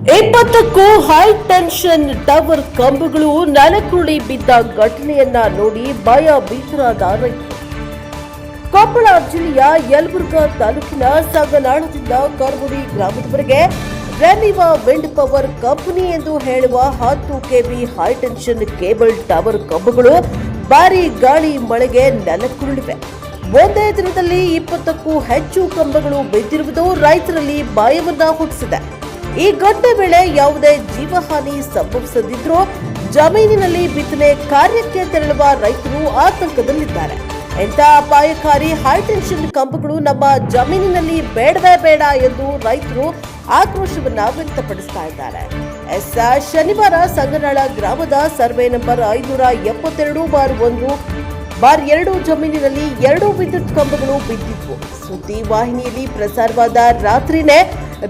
20ಕ್ಕೂ high tension tower ಕಂಬಗಳು ನೆಲಕ್ಕುರುಳಿ ಬಿದ್ದ ಘಟನೆಯನ್ನ ನೋಡಿ ಭಯ ಭೀತರಾದ ರೈತರು. ಕೊಪ್ಪಳ ಜಿಲ್ಲೆಯ ಯಲಬುರ್ಗಾ ತಾಲೂಕಿನ ಸಂಗನಾಳದಿಂದ ಕರ್ಗುಡಿ ಗ್ರಾಮದವರೆಗೆ ರೆನಿವಾ ವಿಂಡ್ ಪವರ್ ಕಂಪನಿ ಎಂದು ಹೇಳುವ 10 KV high tension cable tower ಕಂಬಗಳು ಭಾರೀ ಗಾಳಿ ಮಳೆಗೆ ನೆಲಕ್ಕುರುಳಿವೆ. ಒಂದೇ ದಿನದಲ್ಲಿ 20ಕ್ಕೂ ಹೆಚ್ಚು ಕಂಬಗಳು ಬಿದ್ದಿರುವುದು ರೈತರಲ್ಲಿ ಭಯವನ್ನ ಹುಟ್ಟಿಸಿದೆ. ಈ ಘಟನೆ ವೇಳೆ ಯಾವುದೇ ಜೀವಹಾನಿ ಸಂಭವಿಸದಿದ್ರೂ ಜಮೀನಿನಲ್ಲಿ ಬಿತ್ತನೆ ಕಾರ್ಯಕ್ಕೆ ತೆರಳುವ ರೈತರು ಆತಂಕದಲ್ಲಿದ್ದಾರೆ. ಇಂಥ ಅಪಾಯಕಾರಿ ಹೈಟೆನ್ಷನ್ ಕಂಬಗಳು ನಮ್ಮ ಜಮೀನಿನಲ್ಲಿ ಬೇಡವೇ ಬೇಡ ಎಂದು ರೈತರು ಆಕ್ರೋಶವನ್ನ ವ್ಯಕ್ತಪಡಿಸ್ತಾ ಇದ್ದಾರೆ. ಶನಿವಾರ ಸಂಗನಾಳ ಗ್ರಾಮದ ಸರ್ವೆ ನಂಬರ್ 572/1/2 ಜಮೀನಿನಲ್ಲಿ 2 ವಿದ್ಯುತ್ ಕಂಬಗಳು ಬಿದ್ದಿದ್ವು. ಸುದ್ದಿ ವಾಹಿನಿಯಲ್ಲಿ ಪ್ರಸಾರವಾದ ರಾತ್ರಿನೇ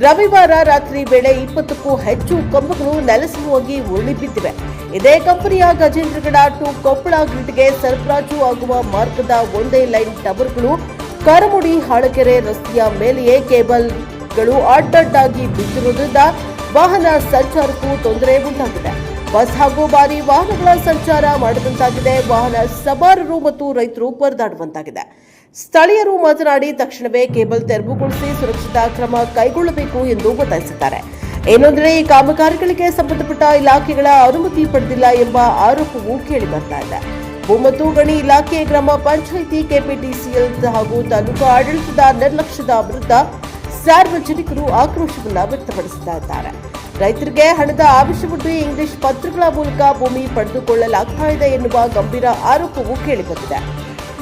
ರವಿವಾರ ರಾತ್ರಿ ವೇಳೆ 20ಕ್ಕೂ ಹೆಚ್ಚು ಕಂಬಗಳು ನೆಲಸಮವಾಗಿ ಉರುಳಿ ಬಿದ್ದಿವೆ. ಇದೇ ಕಂಪನಿಯ ಗಜೇಂದ್ರಗಡ ಟು ಕೊಪ್ಪಳ ಗ್ರಿಡ್ಗೆ ಸರಬರಾಜು ಆಗುವ ಮಾರ್ಗದ ಒಂದೇ ಲೈನ್ ಟವರ್ಗಳು ಕರಮುಡಿ ಹಾಳಕೆರೆ ರಸ್ತೆಯ ಮೇಲೆಯೇ ಕೇಬಲ್ಗಳು ಅಡ್ಡಡ್ಡಾಗಿ ಬಿದ್ದಿರುವುದರಿಂದ ವಾಹನ ಸಂಚಾರಕ್ಕೂ ತೊಂದರೆ ಉಂಟಾಗಿದೆ. ಬಸ್ ಹಾಗೂ ಭಾರಿ ವಾಹನಗಳ ಸಂಚಾರ ಮಾಡದಂತಾಗಿದೆ. ವಾಹನ ಸವಾರರು ಮತ್ತು ರೈತರು ಪರದಾಡುವಂತಾಗಿದೆ. ಸ್ಥಳೀಯರು ಮಾತನಾಡಿ ತಕ್ಷಣವೇ ಕೇಬಲ್ ತೆರವುಗೊಳಿಸಿ ಸುರಕ್ಷತಾ ಕ್ರಮ ಕೈಗೊಳ್ಳಬೇಕು ಎಂದು ಒತ್ತಾಯಿಸಿದ್ದಾರೆ. ಏನಂದರೆ ಈ ಕಾಮಗಾರಿಗಳಿಗೆ ಸಂಬಂಧಪಟ್ಟ ಇಲಾಖೆಗಳ ಅನುಮತಿ ಪಡೆದಿಲ್ಲ ಎಂಬ ಆರೋಪವೂ ಕೇಳಿಬರ್ತಾ ಇದೆ. ಭೂ ಮತ್ತು ಗಣಿ ಇಲಾಖೆ, ಗ್ರಾಮ ಪಂಚಾಯಿತಿ, ಕೆಪಿಟಿಸಿಎಲ್ ಹಾಗೂ ತಾಲೂಕು ಆಡಳಿತದ ನಿರ್ಲಕ್ಷ್ಯದ ವಿರುದ್ಧ ಸಾರ್ವಜನಿಕರು ಆಕ್ರೋಶವನ್ನ ವ್ಯಕ್ತಪಡಿಸುತ್ತಾ ಇದ್ದಾರೆ. ರೈತರಿಗೆ ಹಣದ ಆಮಿಷವೊಡ್ಡಿ ಇಂಗ್ಲಿಷ್ ಪತ್ರಗಳ ಮೂಲಕ ಭೂಮಿ ಪಡೆದುಕೊಳ್ಳಲಾಗ್ತಾ ಇದೆ ಎನ್ನುವ ಗಂಭೀರ ಆರೋಪವೂ ಕೇಳಿಬಂದಿದೆ.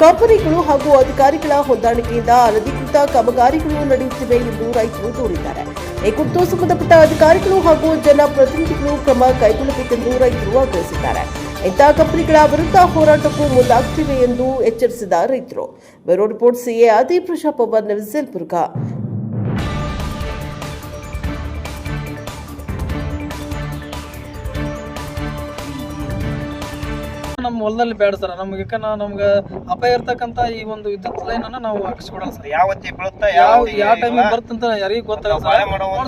ಕಂಪನಿಗಳು ಹಾಗೂ ಅಧಿಕಾರಿಗಳ ಹೊಂದಾಣಿಕೆಯಿಂದ ಅನಧಿಕೃತ ಕಾಮಗಾರಿಗಳು ನಡೆಯುತ್ತಿವೆ ಎಂದು ರೈತರು ದೂರಿದ್ದಾರೆ. ಈ ಕುರಿತು ಸಂಬಂಧಪಟ್ಟ ಅಧಿಕಾರಿಗಳು ಹಾಗೂ ಜನಪ್ರತಿನಿಧಿಗಳು ಕ್ರಮ ಕೈಗೊಳ್ಳಬೇಕೆಂದು ರೈತರು ಆಗ್ರಹಿಸಿದ್ದಾರೆ. ಇಂತಹ ಕಂಪನಿಗಳ ವಿರುದ್ಧ ಹೋರಾಟಕ್ಕೂ ಮುಂದಾಗುತ್ತಿವೆ ಎಂದು ಎಚ್ಚರಿಸಿದ ರೈತರು. ಬ್ಯೂರೋ ರಿಪೋರ್ಟ್ ಸಿಎ ಆದಿ ಪ್ರಶಾಪವರ್ ನ್ಯೂಸ್ ಯಲಬುರ್ಗಾ. ನಮ್ಮ ಹೊಲದಲ್ಲಿ ಬೇಡ ಸರ್. ನಮ್ಗೆ ಅಪಾಯ ಇರ್ತಕ್ಕಂತ ಈ ಒಂದು ವಿದ್ಯುತ್ ಲೈನ್ ಅನ್ನ ನಾವು ಹಾಕಿಸ್ಕೊಡಲ್ಲ ಸರ್. ಯಾವ ಟೈಮಿಗೆ ಬರ್ತಂತ ಯಾರಿಗೂ ಗೊತ್ತಾಗಲ್ಲ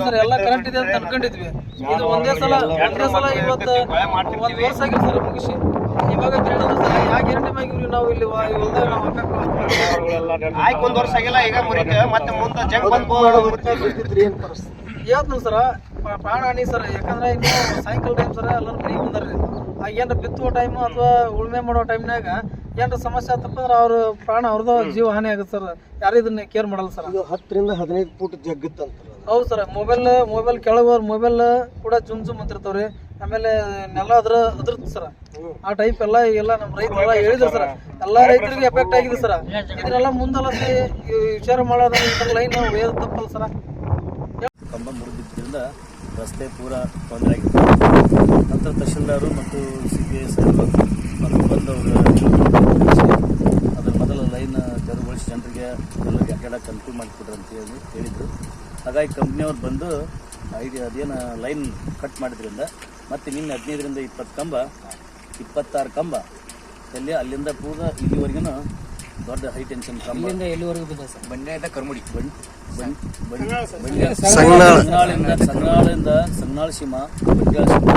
ಸರ್. ಎಲ್ಲ ಕರೆಂಟ್ ಇದೆ ಅಂತ ಅನ್ಕೊಂಡಿದ್ವಿ. ಇದು ಒಂದೇ ಸಲ ಇವತ್ತು 1 ವರ್ಷ ಆಗಿದೆ ಸರ್ ಮುಗಿಸಿ. ಇವಾಗ ಕೇಳೋದು ಸರ್ ಯಾವ ಗ್ಯಾರಂಟಿ ಆಗಿವ್ರಿ ನಾವು ಇಲ್ಲಿ ಹೊಲದಾಗ ನಾವು ಹಾಕಕ್ಕೆ 1 ವರ್ಷ ಆಗಿಲ್ಲ. ಈಗ ಮುರಿತೇವೆ ಮತ್ತೆ ಮುಂದೆ ಜಗ್ ಬಂದು ಹೇಳ್ತೀನಿ ಸರ್. ಪ್ರಾಣ ಹಾನಿ ಸರ್. ಯಾಕಂದ್ರೆ ಇನ್ನು ಸಾಯಂಕಾಲ ಟೈಮ್ ಸರ್ ಎಲ್ಲರೂ ಮನೆಗೆ ಬಂದಾರ್ರಿ. ಏನಾರ ಬಿತ್ತುವ ಟೈಮು ಅಥವಾ ಉಳುಮೆ ಮಾಡೋ ಟೈಮ್ನಾಗ ಏನಾರ ಸಮಸ್ಯೆ ಆತಪ್ಪ ಅಂದ್ರೆ ಅವ್ರ ಪ್ರಾಣ ಅವ್ರದ್ದು ಜೀವ ಹಾನಿ ಆಗುತ್ತೆ ಸರ್. ಯಾರು ಇದನ್ನ ಕೇರ್ ಮಾಡಲ್ಲ ಸರ್. 10 ರಿಂದ 15 ಫೂಟ್ ಜಗ್ಗುತ್ತಂತ. ಹೌದು ಸರ್. ಮೊಬೈಲ್ ಕೆಳಗೆ ಮೊಬೈಲ್ ಕೂಡ ಜುಮ್ ಅಂತಿರ್ತಾವ್ರಿ. ಆಮೇಲೆ ನೆಲ ಅದ್ರದ್ದು ಸರ್. ಆ ಟೈಪ್ ಎಲ್ಲ ನಮ್ಮ ರೈತರೆಲ್ಲ ಹೇಳಿದ್ರು ಸರ್. ಎಲ್ಲಾ ರೈತರಿಗೆ ಎಫೆಕ್ಟ್ ಆಗಿದೆ ಸರ್. ಇದನ್ನೆಲ್ಲ ಮುಂದೆಲ್ಲ ವಿಚಾರ ಮಾಡೋದು ಲೈನ್ ಒಯ್ಯೋದು ತಪ್ಪಲ್ಲ ಸರ್. ಕಂಬ ಮುರಿದಿದ್ದರಿಂದ ರಸ್ತೆ ಪೂರ ತೊಂದರೆ ಆಗಿತ್ತು. ನಂತರ ತಹಶೀಲ್ದಾರು ಮತ್ತು CPS ಮತ್ತು ಬಂದವರು ಅದರ ಮೊದಲ ಲೈನ್ ತೆರವುಗೊಳಿಸಿ ಜನರಿಗೆ ಎಲ್ಲರಿಗೆ ಅಡ್ಡಾಡಕ್ಕೆ ಅನುಕೂಲ ಮಾಡಿಕೊಡ್ರಿ ಅಂತ ಹೇಳಿದರು. ಹಾಗಾಗಿ ಕಂಪ್ನಿಯವ್ರು ಬಂದು ಅದೇನು ಲೈನ್ ಕಟ್ ಮಾಡಿದ್ರಿಂದ ಮತ್ತು ನಿನ್ನೆ 15 ರಿಂದ 20 ಕಂಬ 26 ಕಂಬ ಅಲ್ಲಿಂದ ಪೂರ ಇಲ್ಲಿವರೆಗೂ ದೊಡ್ಡ ಹೈ ಟೆನ್ಷನ್ ಕಂಬ ಎಲ್ಲಿವರೆಗೂ ಬಿದ್ದ ಸರ್? ಬಂಡೆಯಿಂದ ಕರ್ಮುಡಿ ಸಂಗನಾಳಿಂದ ಸಂಗನಾಳ ಸೀಮಾ, ಬಂಡ್ಯಾಳ ಸೀಮಾ,